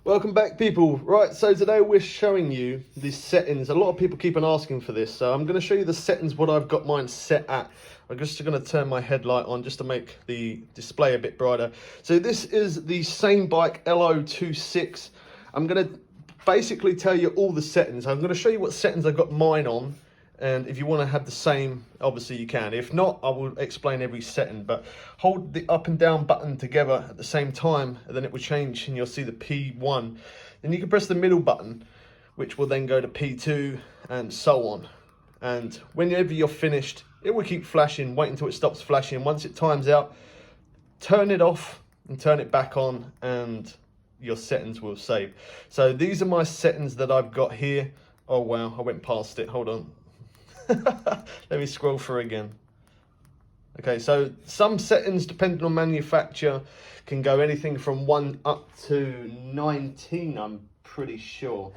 Welcome back, people. Right, so today we're showing you the settings. A lot of people keep on asking for this, so I'm going to show you the settings, what I've got mine set at. I'm just going to turn my headlight on just to make the display a bit brighter. So this is the same bike, L830. I'm going to basically tell you all the settings. I'm going to show you what settings I've got mine on, and if you want to have the same, obviously you can. If not, I will explain every setting, but hold the up and down button together at the same time, and then it will change and you'll see the P1. Then you can press the middle button, which will then go to P2 and so on. And whenever you're finished, it will keep flashing. Wait until it stops flashing. Once it times out, turn it off and turn it back on, and your settings will save. So these are my settings that I've got here. Oh wow, I went past it, hold on. Let me scroll through again. Okay, so some settings, depending on manufacturer, can go anything from 1 up to 19, I'm pretty sure.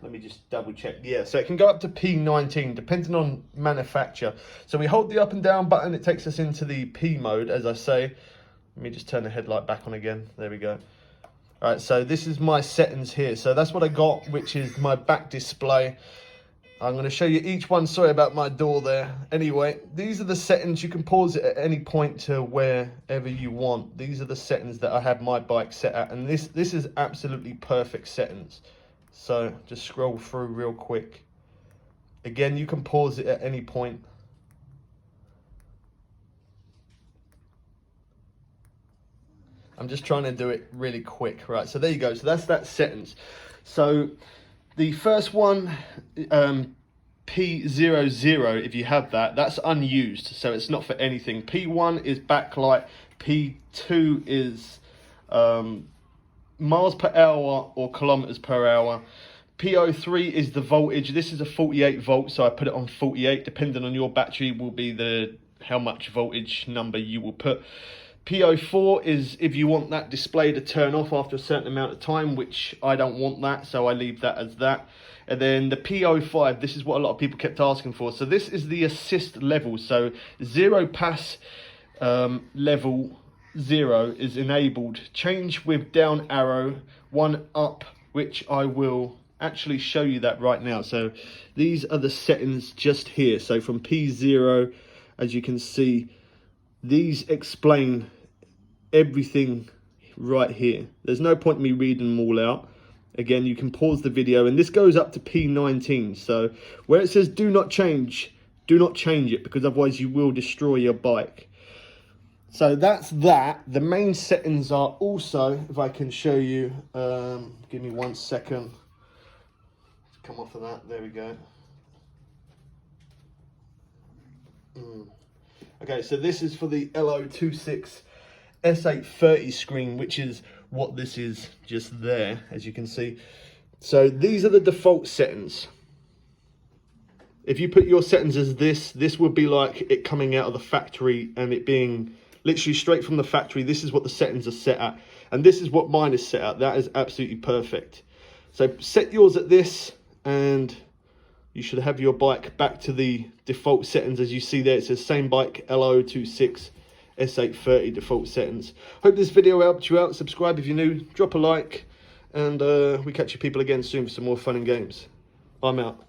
Let me just double check. Yeah, so it can go up to P19, depending on manufacturer. So we hold the up and down button, it takes us into the P mode, as I say. Let me just turn the headlight back on again. There we go. All right, so this is my settings here. So that's what I got, which is my back display. I'm going to show you each one. Sorry about my door there. Anyway, these are the settings. You can pause it at any point to wherever you want. These are the settings that I have my bike set at. And this is absolutely perfect settings. So just scroll through real quick. Again, you can pause it at any point. I'm just trying to do it really quick. Right, so there you go. So that's that settings. So the first one, P00, if you have that, that's unused, so it's not for anything. P1 is backlight, P2 is miles per hour or kilometers per hour. P03 is the voltage. This is a 48 volt, so I put it on 48. Depending on your battery will be the how much voltage number you will put. P04 is if you want that display to turn off after a certain amount of time, which I don't want that, so I leave that as that. And then the P05, this is what a lot of people kept asking for. So this is the assist level. So 0 pass level 0 is enabled. Change with down arrow, 1 up, which I will actually show you that right now. So these are the settings just here. So from P0, as you can see, these explain everything right here. There's no point in me reading them all out. Again, you can pause the video, and this goes up to P19. So where it says do not change it, because otherwise you will destroy your bike. So that's that. The main settings are also, if I can show you, give me 1 second. Let's come off of that, there we go. Okay, so this is for the L830 S830 screen, which is what this is just there, as you can see. So these are the default settings. If you put your settings as this would be like it coming out of the factory and it being literally straight from the factory. This is what the settings are set at. And this is what mine is set at. That is absolutely perfect. So set yours at this, and you should have your bike back to the default settings. As you see there, it says same bike, L830 S830 default settings. Hope this video helped you out. Subscribe if you're new, drop a like, and we catch you people again soon for some more fun and games. I'm out.